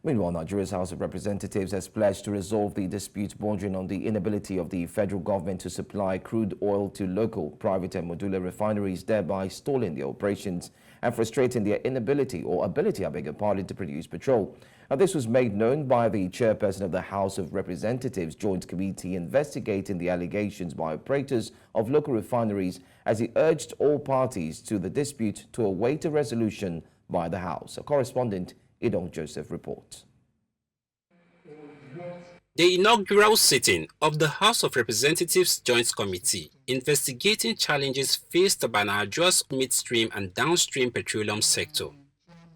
Meanwhile, Nigeria's House of Representatives has pledged to resolve the dispute bordering on the inability of the federal government to supply crude oil to local, private and modular refineries, thereby stalling their operations and frustrating their inability or ability, I beg your pardon, to produce petrol. Now, this was made known by the chairperson of the House of Representatives Joint Committee investigating the allegations by operators of local refineries, as he urged all parties to the dispute to await a resolution by the House. A correspondent, Idong Joseph, reports. The inaugural sitting of the House of Representatives Joint Committee investigating challenges faced by Nigeria's midstream and downstream petroleum sector,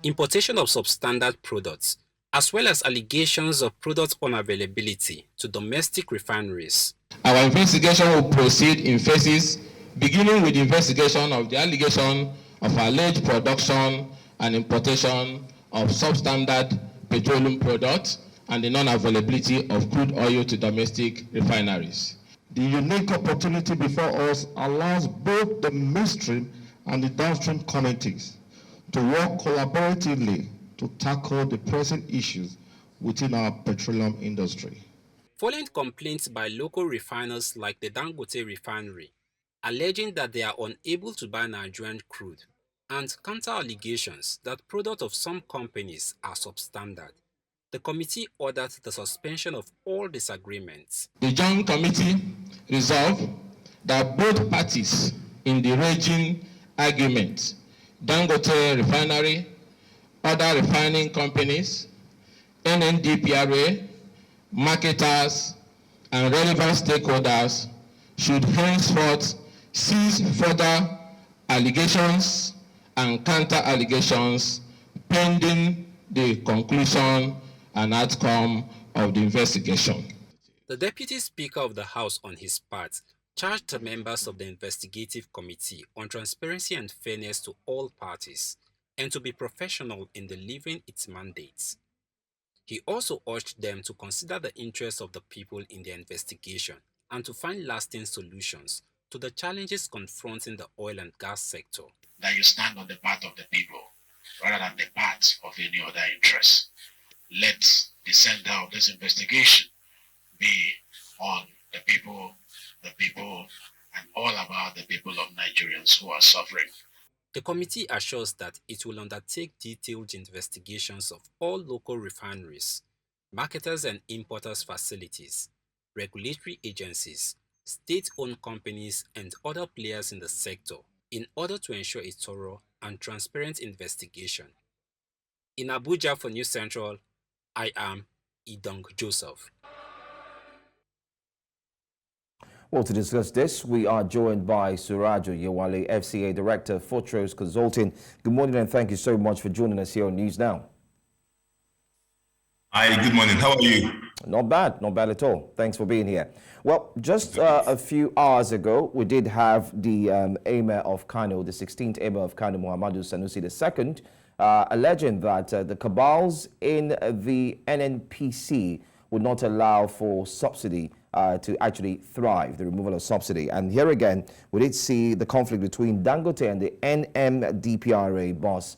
importation of substandard products, as well as allegations of product unavailability to domestic refineries. Our investigation will proceed in phases, beginning with the investigation of the allegation of alleged production and importation of substandard petroleum products and the non-availability of crude oil to domestic refineries. The unique opportunity before us allows both the midstream and the downstream committees to work collaboratively to tackle the pressing issues within our petroleum industry. Following complaints by local refiners like the Dangote Refinery, alleging that they are unable to buy Nigerian crude, and counter-allegations that products of some companies are substandard, the committee ordered the suspension of all disagreements. The Joint Committee resolved that both parties in the raging argument, Dangote Refinery, other refining companies, NMDPRA, marketers, and relevant stakeholders should henceforth cease further allegations and counter-allegations pending the conclusion and outcome of the investigation. The Deputy Speaker of the House, on his part, charged the members of the Investigative Committee on transparency and fairness to all parties and to be professional in delivering its mandates. He also urged them to consider the interests of the people in their investigation and to find lasting solutions to the challenges confronting the oil and gas sector. That you stand on the part of the people rather than the part of any other interest. Let the center of this investigation be on the people, and all about the people of Nigerians who are suffering. The committee assures that it will undertake detailed investigations of all local refineries, marketers and importers facilities, regulatory agencies, state-owned companies and other players in the sector in order to ensure a thorough and transparent investigation. In Abuja for News Central, I am Idong Joseph. Well, to discuss this, we are joined by Suraj Oyewale, FCA Director, Fortrose Consulting. Good morning and thank you so much for joining us here on News Now. Hi, good morning. How are you? Not bad at all. Thanks for being here. Well, just a few hours ago, we did have the Emir of Kano, the 16th Emir of Kano, Muhammadu Sanusi II, alleging that the cabals in the NNPC would not allow for subsidy to actually thrive, the removal of subsidy. And here again, we did see the conflict between Dangote and the NMDPRA boss.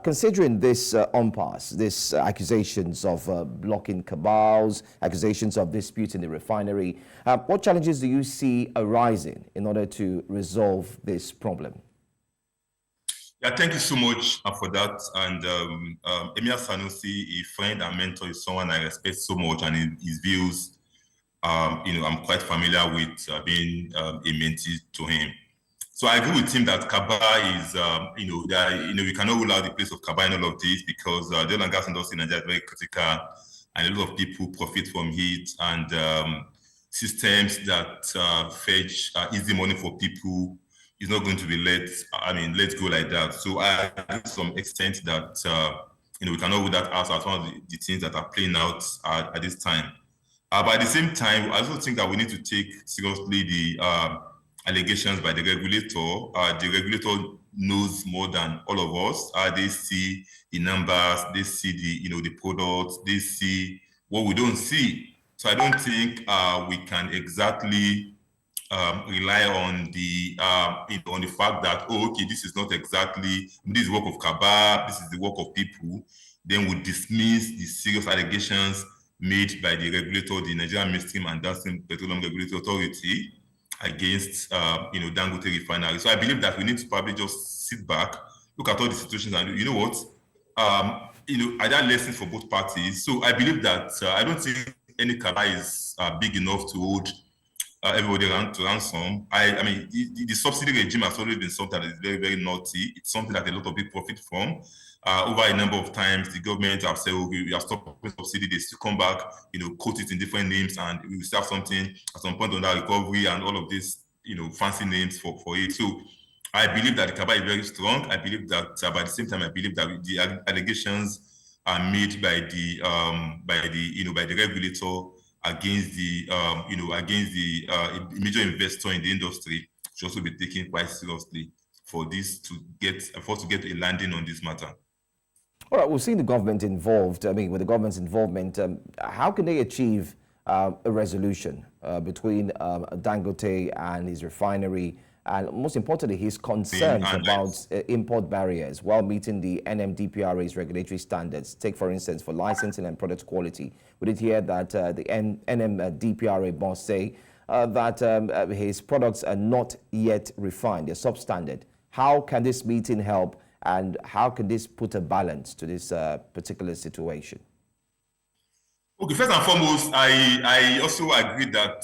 Considering this impasse, these accusations of blocking cabals, accusations of disputes in the refinery, what challenges do you see arising in order to resolve this problem? Yeah, thank you so much for that. And Emir Sanusi, a friend and mentor, is someone I respect so much, and his views, I'm quite familiar with being a mentee to him. So I agree with him that Kaba is, we cannot rule out the place of Kaba in all of this, because the oil and gas industry in Nigeria is very critical, and a lot of people profit from it, and systems that fetch easy money for people is not going to be let go like that. So I agree to some extent that we cannot rule that out as one of the things that are playing out at this time. But at the same time, I also think that we need to take seriously the allegations by the regulator. The regulator knows more than all of us. They see the numbers, they see the products, they see what we don't see. So I don't think we can exactly rely on the fact that, this is not exactly this is work of Kaba, this is the work of people. then would dismiss the serious allegations made by the regulator, the Nigerian Midstream and Downstream Petroleum Regulatory Authority, against Dangote Refinery. So I believe that we need to probably just sit back, look at all the situations, and you know what, are there lessons for both parties? So I believe that I don't think any cabal is big enough to hold everybody to ransom. I mean, the subsidy regime has always been something that is very, very naughty. It's something that a lot of people profit from. Over a number of times, the government have said, okay, we are stopping subsidy. They still come back, quote it in different names, and we will still have something at some point on that recovery and all of these, fancy names for it. So I believe that the cabal is very strong. I believe that, but at the same time, I believe that the allegations are made by the regulator against the major investor in the industry should also be taken quite seriously for us to get a landing on this matter. All right, we've seen the government involved. I mean, with the government's involvement, how can they achieve a resolution between Dangote and his refinery, and most importantly, his concerns about import barriers while meeting the NMDPRA's regulatory standards? Take, for instance, for licensing and product quality. We did hear that the NMDPRA boss say that his products are not yet refined, they're substandard. How can this meeting help, and how can this put a balance to this particular situation? Okay, first and foremost, I also agree that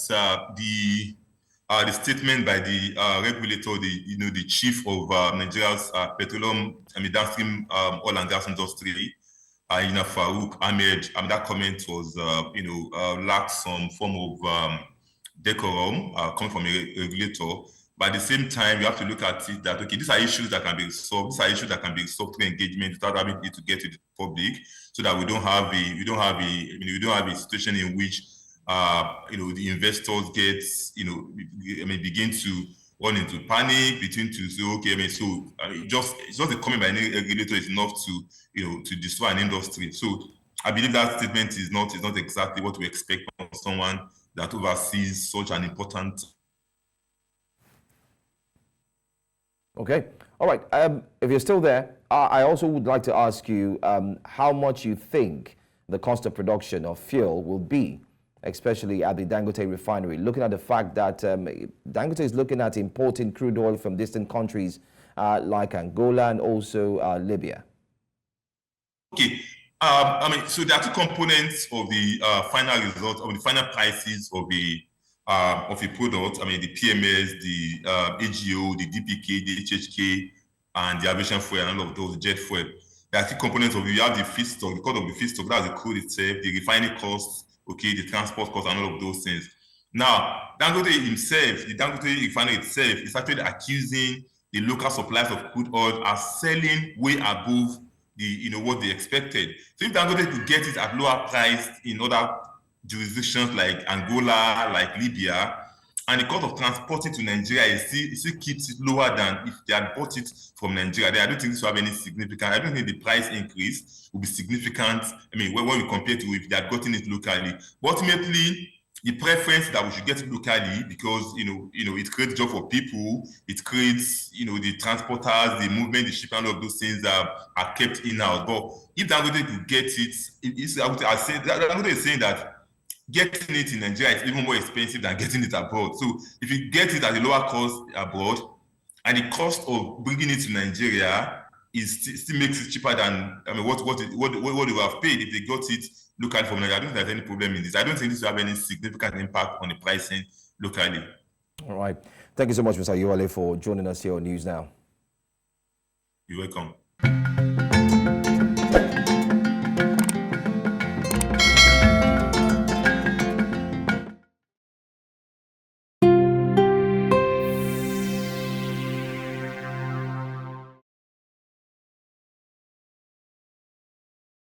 the statement by the regulator, the chief of Nigeria's petroleum, downstream oil and gas industry, Farouk Ahmed, that comment was, lacked some form of decorum coming from a regulator. But at the same time, you have to look at it that, okay, these are issues that can be solved. These are issues that can be solved through engagement without having it to get to the public, so that we don't have a situation in which the investors get, begin to run into panic, between to say, okay, it's not a comment by any regulator is enough to destroy an industry. So I believe that statement is not exactly what we expect from someone that oversees such an important. Okay. All right. If you're still there, I also would like to ask you how much you think the cost of production of fuel will be, especially at the Dangote refinery, looking at the fact that Dangote is looking at importing crude oil from distant countries like Angola and also Libya. Okay. So there are two components of the final result, of the final prices of a product. The PMS, the AGO, the DPK, the HHK, and the aviation fuel, and all of those, jet fuel. There are two components of it. You have the feedstock, the cost of the feedstock, that's the crude itself, the refining costs, okay, the transport costs, and all of those things. Now, Dangote himself, the Dangote refinery itself, is actually accusing the local suppliers of crude oil as selling way above what they expected. So if Dangote could get it at lower price in other jurisdictions like Angola, like Libya, and the cost of transporting to Nigeria still keeps it lower than if they had bought it from Nigeria. I don't think this will have any significant. I don't think the price increase will be significant. When we compare to if they had gotten it locally. But ultimately, the preference that we should get it locally, because it creates job for people, it creates the transporters, the movement, the shipment, all of those things are kept in house. But if Dangote could get it, Dangote is saying that getting it in Nigeria is even more expensive than getting it abroad. So if you get it at a lower cost abroad, and the cost of bringing it to Nigeria still makes it cheaper than what they would have paid if they got it locally from Nigeria, I don't think there's any problem in this. I don't think this will have any significant impact on the pricing locally. All right. Thank you so much, Mr. Oyewale, for joining us here on News Now. You're welcome.